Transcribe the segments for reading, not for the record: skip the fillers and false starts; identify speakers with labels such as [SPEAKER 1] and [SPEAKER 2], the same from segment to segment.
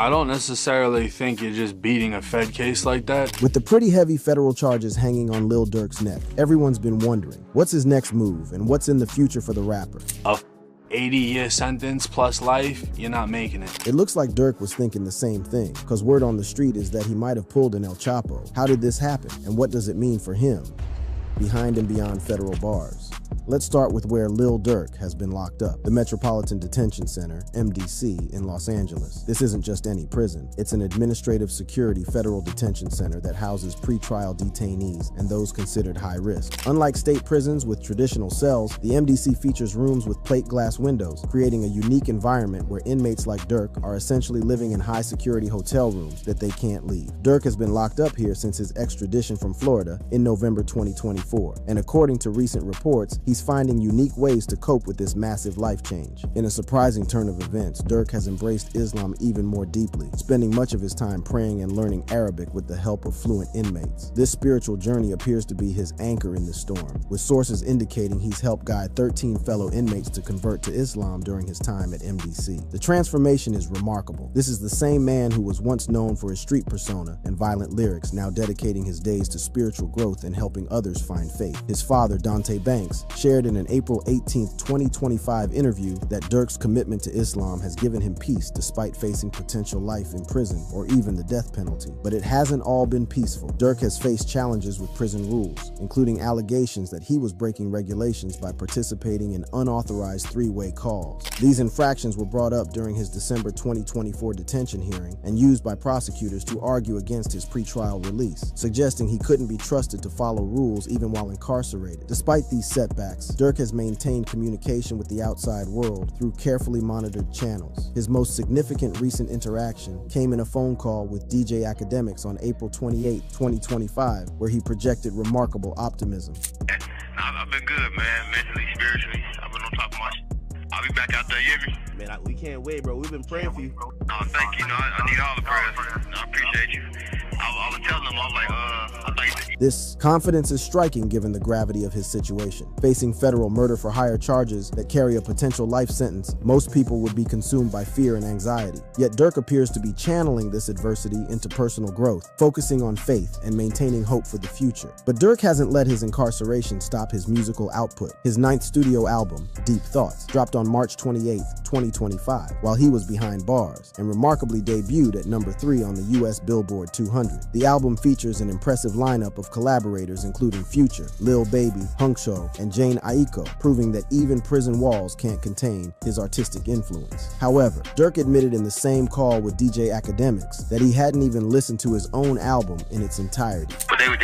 [SPEAKER 1] I don't necessarily think you're just beating a Fed case like that.
[SPEAKER 2] With the pretty heavy federal charges hanging on Lil Durk's neck, everyone's been wondering, what's his next move and what's in the future for the rapper?
[SPEAKER 1] A 80-year sentence plus life, you're not making it.
[SPEAKER 2] It looks like Durk was thinking the same thing, because word on the street is that he might have pulled an El Chapo. How did this happen, and what does it mean for him behind and beyond federal bars? Let's start with where Lil Durk has been locked up, the Metropolitan Detention Center, MDC, in Los Angeles. This isn't just any prison. It's an administrative security federal detention center that houses pretrial detainees and those considered high risk. Unlike state prisons with traditional cells, the MDC features rooms with plate glass windows, creating a unique environment where inmates like Durk are essentially living in high security hotel rooms that they can't leave. Durk has been locked up here since his extradition from Florida in November 2024, and according to recent reports, he's finding unique ways to cope with this massive life change. In a surprising turn of events, Durk has embraced Islam even more deeply, spending much of his time praying and learning Arabic with the help of fluent inmates. This spiritual journey appears to be his anchor in the storm, with sources indicating he's helped guide 13 fellow inmates to convert to Islam during his time at MDC. The transformation is remarkable. This is the same man who was once known for his street persona and violent lyrics, now dedicating his days to spiritual growth and helping others find faith. His father, Dante Banks, shared in an April 18, 2025 interview that Durk's commitment to Islam has given him peace despite facing potential life in prison or even the death penalty. But it hasn't all been peaceful. Durk has faced challenges with prison rules, including allegations that he was breaking regulations by participating in unauthorized three-way calls. These infractions were brought up during his December 2024 detention hearing and used by prosecutors to argue against his pretrial release, suggesting he couldn't be trusted to follow rules even while incarcerated. Despite these setbacks, Durk has maintained communication with the outside world through carefully monitored channels. His most significant recent interaction came in a phone call with DJ Academics on April 28, 2025, where he projected remarkable optimism.
[SPEAKER 3] I've been good, man, mentally, spiritually. I've been on top of my shit. I'll be back out there, you hear me?
[SPEAKER 4] Man, we can't wait, bro. We've been praying for you.
[SPEAKER 3] Oh, thank you. I need all the prayers. I appreciate you. I was telling them, I was like, I think
[SPEAKER 2] This confidence is striking given the gravity of his situation. Facing federal murder-for-hire charges that carry a potential life sentence, most people would be consumed by fear and anxiety. Yet Durk appears to be channeling this adversity into personal growth, focusing on faith and maintaining hope for the future. But Durk hasn't let his incarceration stop his musical output. His 9th studio album, Deep Thoughts, dropped on March 28, 2025, while he was behind bars, and remarkably debuted at number 3 on the US Billboard 200. The album features an impressive lineup of collaborators including Future, Lil Baby, Hunkshow, and Jane Aiko, proving that even prison walls can't contain his artistic influence. However, Durk admitted in the same call with DJ Academics that he hadn't even listened to his own album in its entirety.
[SPEAKER 3] But they was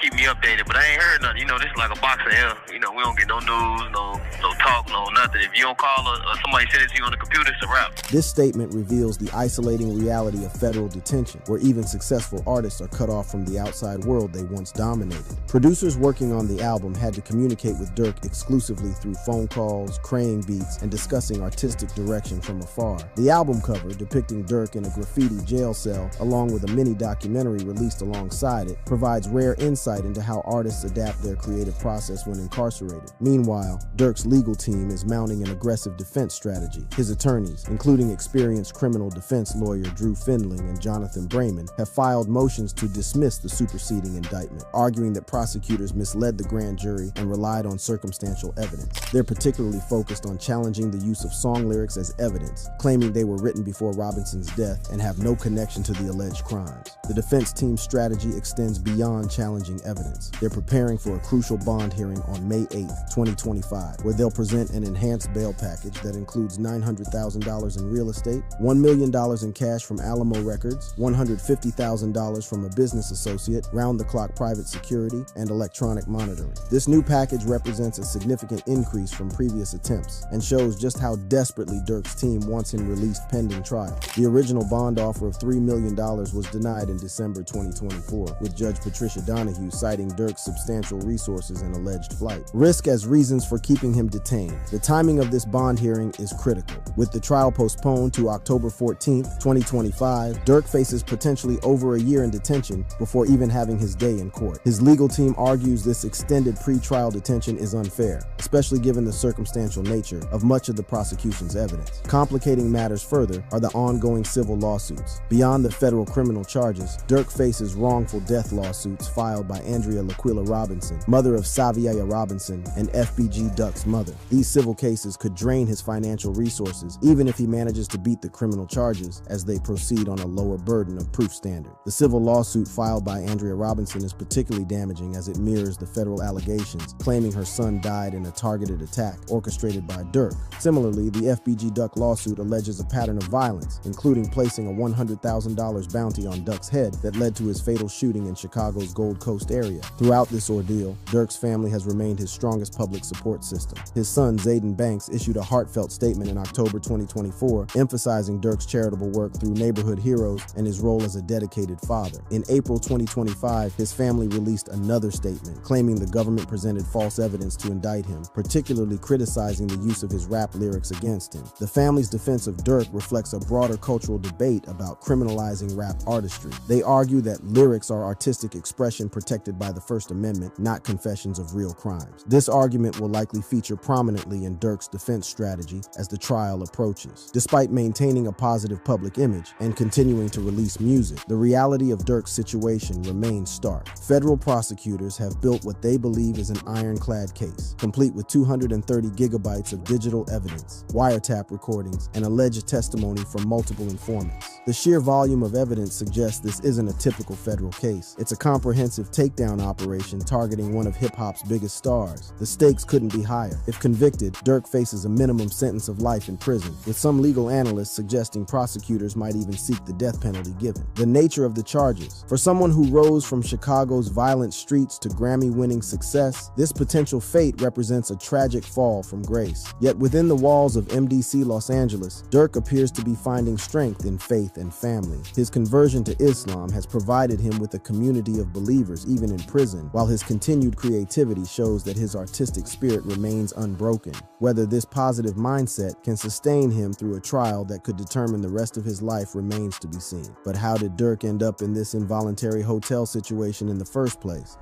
[SPEAKER 3] keeping me updated, but I ain't heard nothing. This is like a box of hell. We don't get no news, no talk, no nothing. If you don't call or somebody says it to you on the computer, it's a wrap.
[SPEAKER 2] This statement reveals the isolating reality of federal detention, where even successful artists are cut off from the outside world they once dominated. Producers working on the album had to communicate with Durk exclusively through phone calls, craying beats, and discussing artistic direction from afar. The album cover, depicting Durk in a graffiti jail cell, along with a mini documentary released alongside it, provides rare insight into how artists adapt their creative process when incarcerated. Meanwhile, Durk's legal team is mounting an aggressive defense strategy. His attorneys, including experienced criminal defense lawyer Drew Findling and Jonathan Brayman, have filed motions to dismiss the superseding indictment, arguing that prosecutors misled the grand jury and relied on circumstantial evidence. They're particularly focused on challenging the use of song lyrics as evidence, claiming they were written before Robinson's death and have no connection to the alleged crimes. The defense team's strategy extends beyond challenging evidence. They're preparing for a crucial bond hearing on May 8, 2025, where they'll present an enhanced bail package that includes $900,000 in real estate, $1 million in cash from Alamo Records, $150,000 from a business associate, round-the-clock private security, and electronic monitoring. This new package represents a significant increase from previous attempts and shows just how desperately Durk's team wants him released pending trial. The original bond offer of $3 million was denied in December 2024, with Judge Patricia Donahue citing Durk's substantial resources and alleged flight. Risk as reasons for keeping him detained. The timing of this bond hearing is critical. With the trial postponed to October 14, 2025, Durk faces potentially over a year in detention before even having his day in court. His legal team argues this extended pre-trial detention is unfair, especially given the circumstantial nature of much of the prosecution's evidence. Complicating matters further are the ongoing civil lawsuits. Beyond the federal criminal charges, Durk faces wrongful death lawsuits filed by Andrea Laquila Robinson, mother of Saviaya Robinson, and FBG Duck's mother. These civil cases could drain his financial resources, even if he manages to beat the criminal charges as they proceed on a lower burden of proof standard. The civil lawsuit filed by Andrea Robinson is particularly damaging as it mirrors the federal allegations, claiming her son died in a targeted attack orchestrated by Durk. Similarly, the FBG Duck lawsuit alleges a pattern of violence, including placing a $100,000 bounty on Duck's head that led to his fatal shooting in Chicago's Gold Coast area. Throughout this ordeal, Durk's family has remained his strongest public support system. His son, Zayden Banks, issued a heartfelt statement in October 2024, emphasizing Durk's charitable work through Neighborhood Heroes and his role as a dedicated father. In April 2025, his family released another statement, claiming the government presented false evidence to indict him, particularly criticizing the use of his rap lyrics against him. The family's defense of Durk reflects a broader cultural debate about criminalizing rap artistry. They argue that lyrics are artistic expression protected by the First Amendment, not confessions of real crimes. This argument will likely feature prominently in Durk's defense strategy as the trial approaches. Despite maintaining a positive public image and continuing to release music, the reality of Durk's situation remains stark. Federal prosecutors have built what they believe is an ironclad case, complete with 230 gigabytes of digital evidence, wiretap recordings, and alleged testimony from multiple informants. The sheer volume of evidence suggests this isn't a typical federal case. It's a comprehensive takedown operation targeting one of hip-hop's biggest stars. The stakes couldn't be higher. If convicted, Durk faces a minimum sentence of life in prison, with some legal analysts suggesting prosecutors might even seek the death penalty given. The nature of the charges. For someone who rose from Chicago's violent streets to Grammy-winning success, this potential fate represents a tragic fall from grace. Yet within the walls of MDC Los Angeles, Durk appears to be finding strength in faith and family. His conversion to Islam has provided him with a community of believers even in prison, while his continued creativity shows that his artistic spirit remains unbroken. Whether this positive mindset can sustain him through a trial that could determine the rest of his life remains to be seen. But how did Durk end up in this involuntary hotel situation in the first place?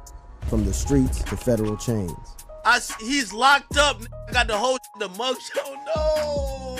[SPEAKER 2] From the streets to federal chains.
[SPEAKER 4] He's locked up. I got the whole the mugshot. No.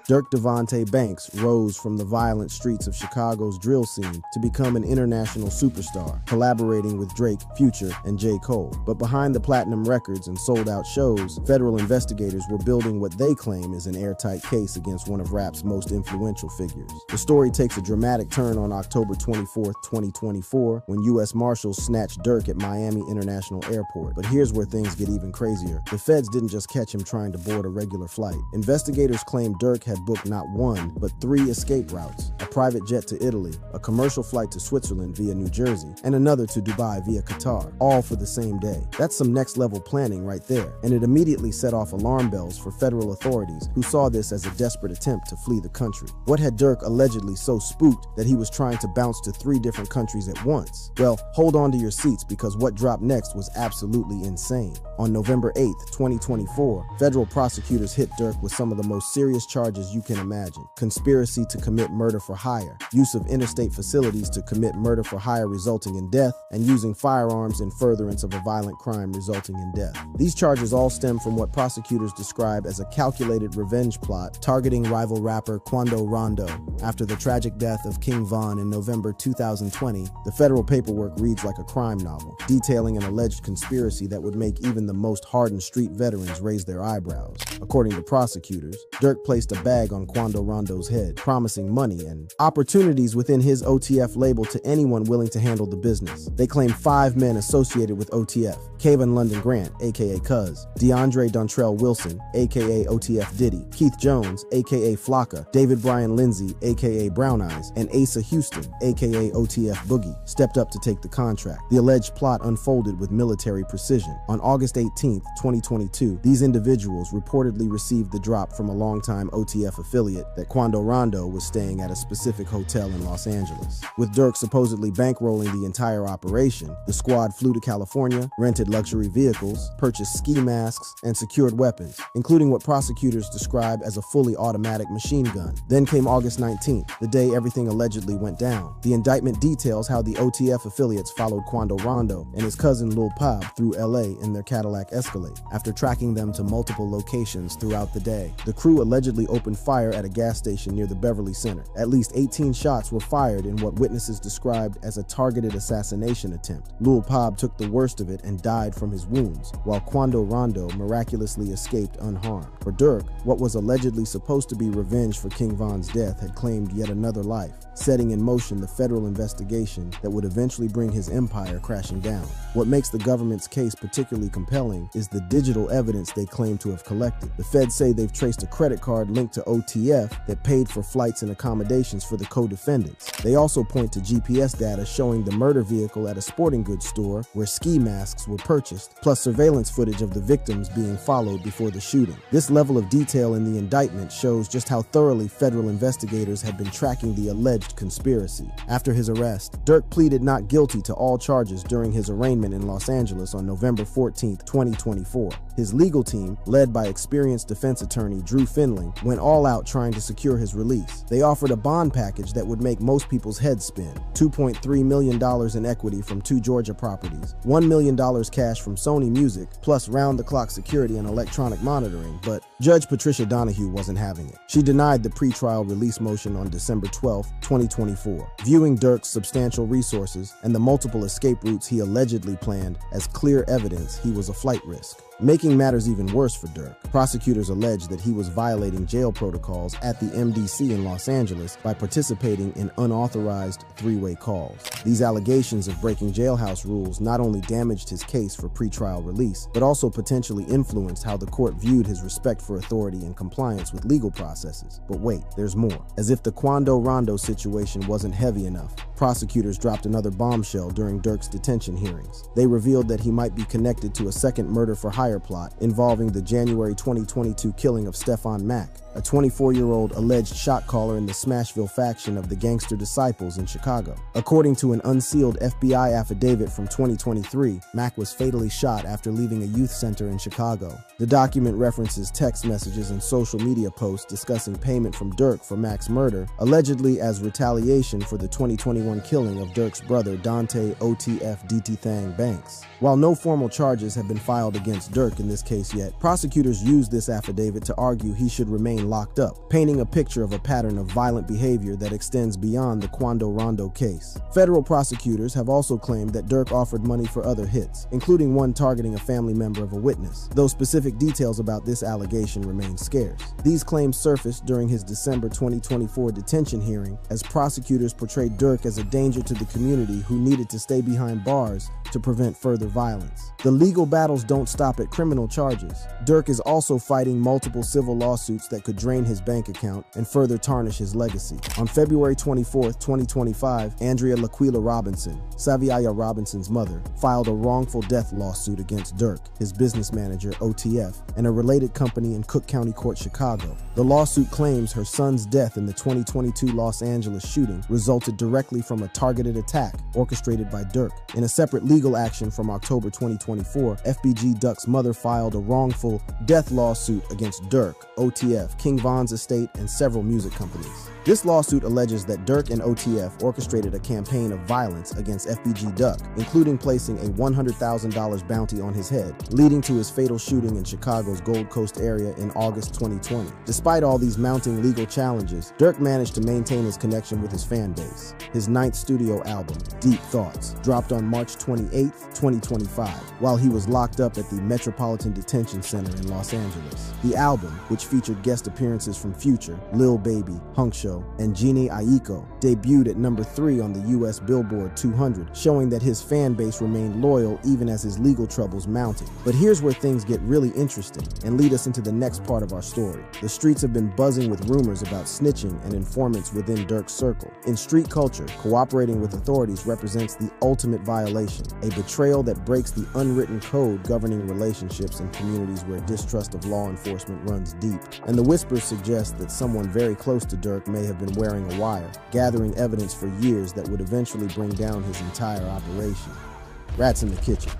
[SPEAKER 2] Durk Devontae Banks rose from the violent streets of Chicago's drill scene to become an international superstar, collaborating with Drake, Future, and J. Cole. But behind the platinum records and sold-out shows, federal investigators were building what they claim is an airtight case against one of rap's most influential figures. The story takes a dramatic turn on October 24, 2024, when U.S. Marshals snatched Durk at Miami International Airport. But here's where things get even crazier. The feds didn't just catch him trying to board a regular flight. Investigators claim Durk had booked not one, but 3 escape routes: a private jet to Italy, a commercial flight to Switzerland via New Jersey, and another to Dubai via Qatar, all for the same day. That's some next-level planning right there, and it immediately set off alarm bells for federal authorities who saw this as a desperate attempt to flee the country. What had Durk allegedly so spooked that he was trying to bounce to 3 different countries at once? Well, hold on to your seats, because what dropped next was absolutely insane. On November 8, 2024, federal prosecutors hit Durk with some of the most serious charges you can imagine: conspiracy to commit murder for hire, use of interstate facilities to commit murder for hire resulting in death, and using firearms in furtherance of a violent crime resulting in death. These charges all stem from what prosecutors describe as a calculated revenge plot targeting rival rapper Quando Rondo. After the tragic death of King Von in November 2020, the federal paperwork reads like a crime novel, detailing an alleged conspiracy that would make even the most hardened street veterans raise their eyebrows. According to prosecutors, Durk placed a bag on Quando Rondo's head, promising money and opportunities within his OTF label to anyone willing to handle the business. They claim 5 men associated with OTF: Kevin London Grant, aka Cuz, DeAndre Dontrell Wilson, aka OTF Diddy, Keith Jones, aka Flocka, David Bryan Lindsay, aka Brown Eyes, and Asa Houston, aka OTF Boogie, stepped up to take the contract. The alleged plot unfolded with military precision. On August 18, 2022, these individuals reportedly received the drop from a longtime OTF OTF affiliate that Quando Rondo was staying at a specific hotel in Los Angeles. With Durk supposedly bankrolling the entire operation, the squad flew to California, rented luxury vehicles, purchased ski masks, and secured weapons, including what prosecutors describe as a fully automatic machine gun. Then came August 19th, the day everything allegedly went down. The indictment details how the OTF affiliates followed Quando Rondo and his cousin Lil Durk through LA in their Cadillac Escalade, after tracking them to multiple locations throughout the day. The crew allegedly opened fire at a gas station near the Beverly Center. At least 18 shots were fired in what witnesses described as a targeted assassination attempt. Lil Durk took the worst of it and died from his wounds, while Quando Rondo miraculously escaped unharmed. For Durk, what was allegedly supposed to be revenge for King Von's death had claimed yet another life, setting in motion the federal investigation that would eventually bring his empire crashing down. What makes the government's case particularly compelling is the digital evidence they claim to have collected. The feds say they've traced a credit card linked to OTF that paid for flights and accommodations for the co-defendants. They also point to GPS data showing the murder vehicle at a sporting goods store where ski masks were purchased, plus surveillance footage of the victims being followed before the shooting. This level of detail in the indictment shows just how thoroughly federal investigators had been tracking the alleged conspiracy. After his arrest, Durk pleaded not guilty to all charges during his arraignment in Los Angeles on November 14, 2024. His legal team, led by experienced defense attorney Drew Finling, went all out trying to secure his release. They offered a bond package that would make most people's heads spin: $2.3 million in equity from 2 Georgia properties, $1 million cash from Sony Music, plus round-the-clock security and electronic monitoring. But Judge Patricia Donahue wasn't having it. She denied the pretrial release motion on December 12, 2024, viewing Durk's substantial resources and the multiple escape routes he allegedly planned as clear evidence he was a flight risk. Making matters even worse for Durk, prosecutors allege that he was violating jail protocols at the MDC in Los Angeles by participating in unauthorized three-way calls. These allegations of breaking jailhouse rules not only damaged his case for pretrial release, but also potentially influenced how the court viewed his respect for authority and compliance with legal processes. But wait, there's more. As if the Quando Rondo situation wasn't heavy enough, prosecutors dropped another bombshell during Durk's detention hearings. They revealed that he might be connected to a second murder for hire plot involving the January 2022 killing of Stefan Mack, a 24-year-old alleged shot caller in the Smashville faction of the Gangster Disciples in Chicago. According to an unsealed FBI affidavit from 2023, Mack was fatally shot after leaving a youth center in Chicago. The document references text messages and social media posts discussing payment from Durk for Mack's murder, allegedly as retaliation for the 2021 killing of Durk's brother Dante OTF DT Thang Banks. While no formal charges have been filed against Durk in this case yet, prosecutors used this affidavit to argue he should remain locked up, painting a picture of a pattern of violent behavior that extends beyond the Quando Rondo case. Federal prosecutors have also claimed that Durk offered money for other hits, including one targeting a family member of a witness, though specific details about this allegation remain scarce. These claims surfaced during his December 2024 detention hearing as prosecutors portrayed Durk as a danger to the community who needed to stay behind bars to prevent further violence. The legal battles don't stop at criminal charges. Durk is also fighting multiple civil lawsuits that could drain his bank account and further tarnish his legacy. On February 24, 2025, Andrea Laquila Robinson, Saviaya Robinson's mother, filed a wrongful death lawsuit against Durk, his business manager, OTF, and a related company in Cook County Court, Chicago. The lawsuit claims her son's death in the 2022 Los Angeles shooting resulted directly from a targeted attack orchestrated by Durk. In a separate legal action from October 2024, FBG Duck's mother filed a wrongful death lawsuit against Durk, OTF, King Von's estate, and several music companies. This lawsuit alleges that Durk and OTF orchestrated a campaign of violence against FBG Duck, including placing a $100,000 bounty on his head, leading to his fatal shooting in Chicago's Gold Coast area in August 2020. Despite all these mounting legal challenges, Durk managed to maintain his connection with his fan base. His 9th studio album, Deep Thoughts, dropped on March 28, 2025, while he was locked up at the Metropolitan Detention Center in Los Angeles. The album, which featured guest appearances from Future, Lil Baby, Hunk Show, and Jeannie Aiko, debuted at number 3 on the US Billboard 200, showing that his fan base remained loyal even as his legal troubles mounted. But here's where things get really interesting and lead us into the next part of our story. The streets have been buzzing with rumors about snitching and informants within Durk's circle. In street culture, cooperating with authorities represents the ultimate violation, a betrayal that breaks the unwritten code governing relationships in communities where distrust of law enforcement runs deep. And the Whispers suggest that someone very close to Durk may have been wearing a wire, gathering evidence for years that would eventually bring down his entire operation. Rats in the kitchen.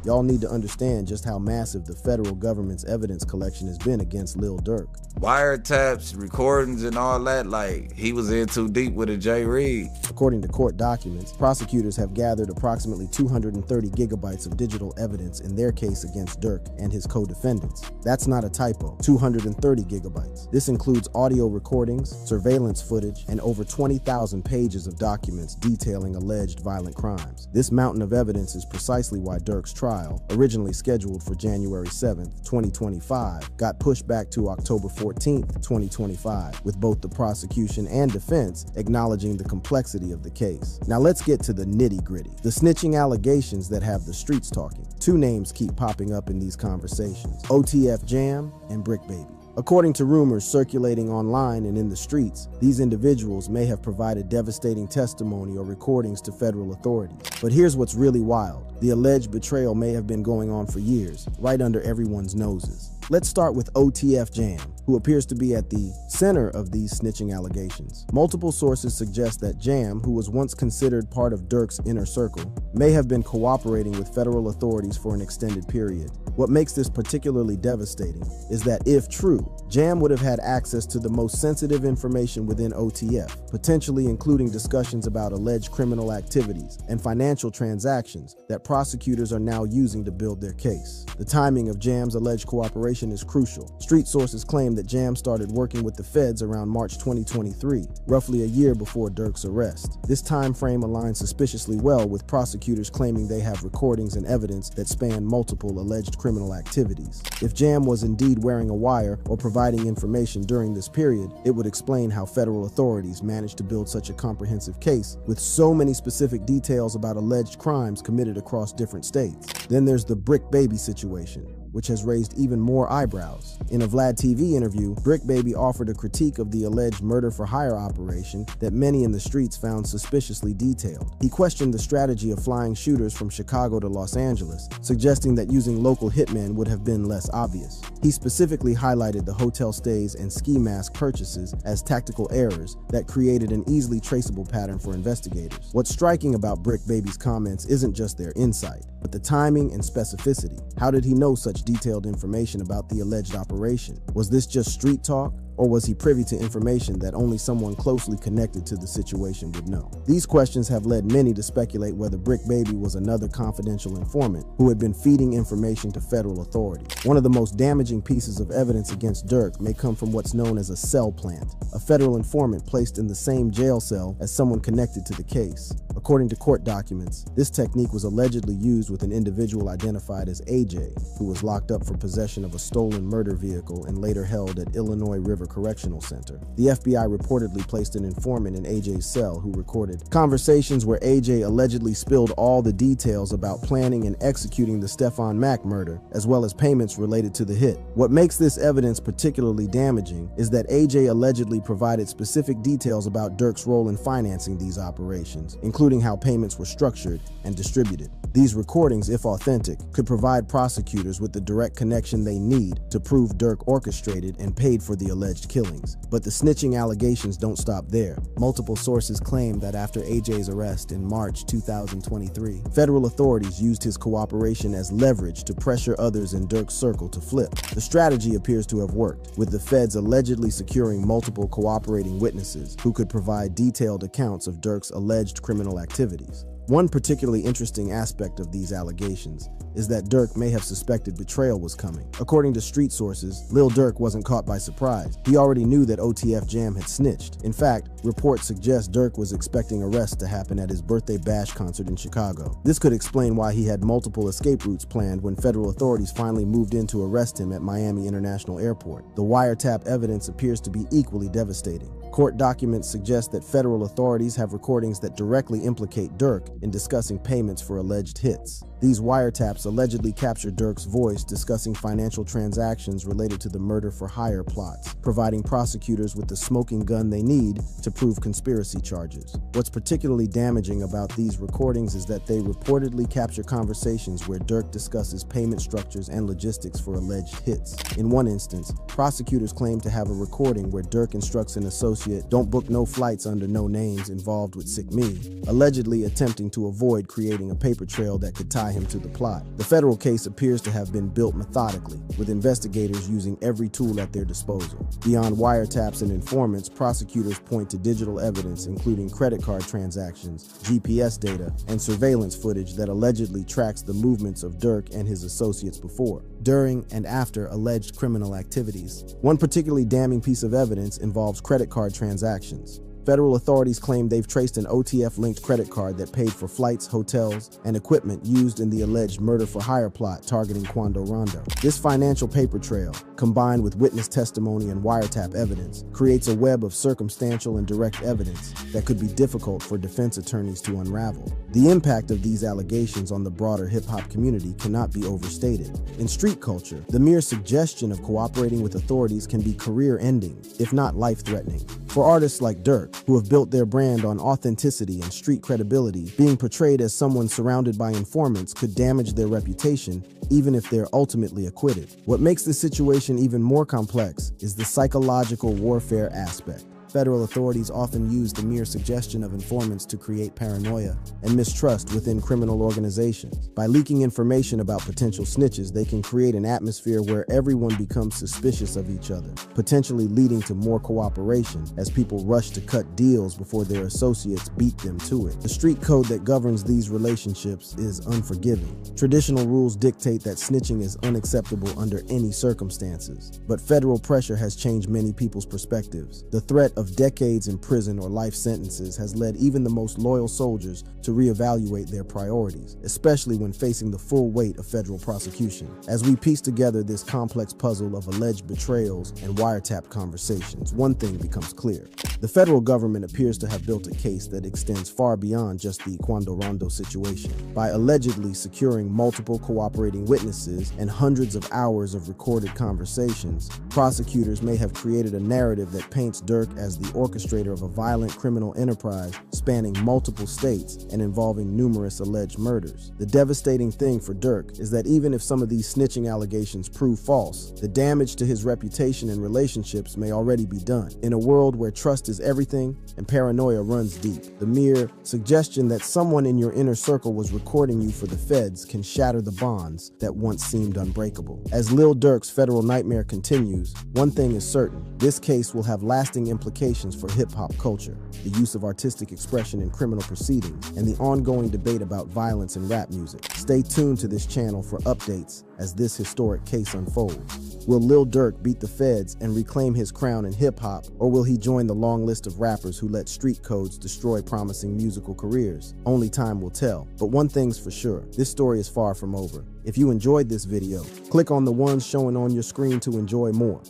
[SPEAKER 2] Y'all need to understand just how massive the federal government's evidence collection has been against Lil Durk.
[SPEAKER 5] Wiretaps, recordings, and all that, like, he was in too deep with a J. Reed.
[SPEAKER 2] According to court documents, prosecutors have gathered approximately 230 gigabytes of digital evidence in their case against Durk and his co-defendants. That's not a typo, 230 gigabytes. This includes audio recordings, surveillance footage, and over 20,000 pages of documents detailing alleged violent crimes. This mountain of evidence is precisely why Durk's trial, originally scheduled for January 7th, 2025, got pushed back to October 14th, 2025, with both the prosecution and defense acknowledging the complexity of the case. Now let's get to the nitty-gritty, the snitching allegations that have the streets talking. Two names keep popping up in these conversations: OTF Jam and Brick Baby. According to rumors circulating online and in the streets, these individuals may have provided devastating testimony or recordings to federal authorities. But here's what's really wild. The alleged betrayal may have been going on for years, right under everyone's noses. Let's start with OTF Jam, who appears to be at the center of these snitching allegations. Multiple sources suggest that Jam, who was once considered part of Durk's inner circle, may have been cooperating with federal authorities for an extended period. What makes this particularly devastating is that, if true, Jam would have had access to the most sensitive information within OTF, potentially including discussions about alleged criminal activities and financial transactions that prosecutors are now using to build their case. The timing of Jam's alleged cooperation is crucial. Street sources claim that Jam started working with the feds around March 2023, roughly a year before Durk's arrest. This time frame aligns suspiciously well with prosecutors claiming they have recordings and evidence that span multiple alleged criminal activities. If Jam was indeed wearing a wire or providing information during this period, it would explain how federal authorities managed to build such a comprehensive case with so many specific details about alleged crimes committed across different states. Then there's the Brick Baby situation, which has raised even more eyebrows. In a Vlad TV interview, Brick Baby offered a critique of the alleged murder-for-hire operation that many in the streets found suspiciously detailed. He questioned the strategy of flying shooters from Chicago to Los Angeles, suggesting that using local hitmen would have been less obvious. He specifically highlighted the hotel stays and ski mask purchases as tactical errors that created an easily traceable pattern for investigators. What's striking about Brick Baby's comments isn't just their insight, but the timing and specificity. How did he know such detailed information about the alleged operation? Was this just street talk? Or was he privy to information that only someone closely connected to the situation would know? These questions have led many to speculate whether Brick Baby was another confidential informant who had been feeding information to federal authorities. One of the most damaging pieces of evidence against Durk may come from what's known as a cell plant, a federal informant placed in the same jail cell as someone connected to the case. According to court documents, this technique was allegedly used with an individual identified as AJ, who was locked up for possession of a stolen murder vehicle and later held at Illinois River Correctional Center. The FBI reportedly placed an informant in AJ's cell who recorded conversations where AJ allegedly spilled all the details about planning and executing the Stefan Mack murder, as well as payments related to the hit. What makes this evidence particularly damaging is that AJ allegedly provided specific details about Durk's role in financing these operations, including how payments were structured and distributed. These recordings, if authentic, could provide prosecutors with the direct connection they need to prove Durk orchestrated and paid for the alleged killings. But the snitching allegations don't stop there. Multiple sources claim that after AJ's arrest in March 2023, federal authorities used his cooperation as leverage to pressure others in Durk's circle to flip. The strategy appears to have worked, with the feds allegedly securing multiple cooperating witnesses who could provide detailed accounts of Durk's alleged criminal activities. One particularly interesting aspect of these allegations is that Durk may have suspected betrayal was coming. According to street sources, Lil Durk wasn't caught by surprise. He already knew that OTF Jam had snitched. In fact, reports suggest Durk was expecting arrests to happen at his birthday bash concert in Chicago. This could explain why he had multiple escape routes planned when federal authorities finally moved in to arrest him at Miami International Airport. The wiretap evidence appears to be equally devastating. Court documents suggest that federal authorities have recordings that directly implicate Durk in discussing payments for alleged hits. These wiretaps allegedly captured Durk's voice discussing financial transactions related to the murder-for-hire plots, providing prosecutors with the smoking gun they need to prove conspiracy charges. What's particularly damaging about these recordings is that they reportedly capture conversations where Durk discusses payment structures and logistics for alleged hits. In one instance, prosecutors claim to have a recording where Durk instructs an associate, "Don't book no flights under no names involved with Sick Me," allegedly attempting to avoid creating a paper trail that could tie him to the plot. The federal case appears to have been built methodically, with investigators using every tool at their disposal. Beyond wiretaps and informants, prosecutors point to digital evidence including credit card transactions, GPS data, and surveillance footage that allegedly tracks the movements of Durk and his associates before, during, and after alleged criminal activities. One particularly damning piece of evidence involves credit card transactions. Federal authorities claim they've traced an OTF-linked credit card that paid for flights, hotels, and equipment used in the alleged murder-for-hire plot targeting Quando Rondo. This financial paper trail, combined with witness testimony and wiretap evidence, creates a web of circumstantial and direct evidence that could be difficult for defense attorneys to unravel. The impact of these allegations on the broader hip-hop community cannot be overstated. In street culture, the mere suggestion of cooperating with authorities can be career-ending, if not life-threatening. For artists like Durk, who have built their brand on authenticity and street credibility, being portrayed as someone surrounded by informants could damage their reputation, even if they're ultimately acquitted. What makes this situation even more complex is the psychological warfare aspect. Federal authorities often use the mere suggestion of informants to create paranoia and mistrust within criminal organizations. By leaking information about potential snitches, they can create an atmosphere where everyone becomes suspicious of each other, potentially leading to more cooperation as people rush to cut deals before their associates beat them to it. The street code that governs these relationships is unforgiving. Traditional rules dictate that snitching is unacceptable under any circumstances, but federal pressure has changed many people's perspectives. The threat of decades in prison or life sentences has led even the most loyal soldiers to reevaluate their priorities, especially when facing the full weight of federal prosecution. As we piece together this complex puzzle of alleged betrayals and wiretap conversations, one thing becomes clear. The federal government appears to have built a case that extends far beyond just the Quando Rondo situation. By allegedly securing multiple cooperating witnesses and hundreds of hours of recorded conversations, prosecutors may have created a narrative that paints Durk as the orchestrator of a violent criminal enterprise spanning multiple states and involving numerous alleged murders. The devastating thing for Durk is that even if some of these snitching allegations prove false, the damage to his reputation and relationships may already be done. In a world where trust is everything and paranoia runs deep, the mere suggestion that someone in your inner circle was recording you for the feds can shatter the bonds that once seemed unbreakable. As Lil Durk's federal nightmare continues, one thing is certain: this case will have lasting implications for hip-hop culture, the use of artistic expression in criminal proceedings, and the ongoing debate about violence in rap music. Stay tuned to this channel for updates as this historic case unfolds. Will Lil Durk beat the feds and reclaim his crown in hip-hop, or will he join the long list of rappers who let street codes destroy promising musical careers? Only time will tell, but one thing's for sure: this story is far from over. If you enjoyed this video, click on the ones showing on your screen to enjoy more.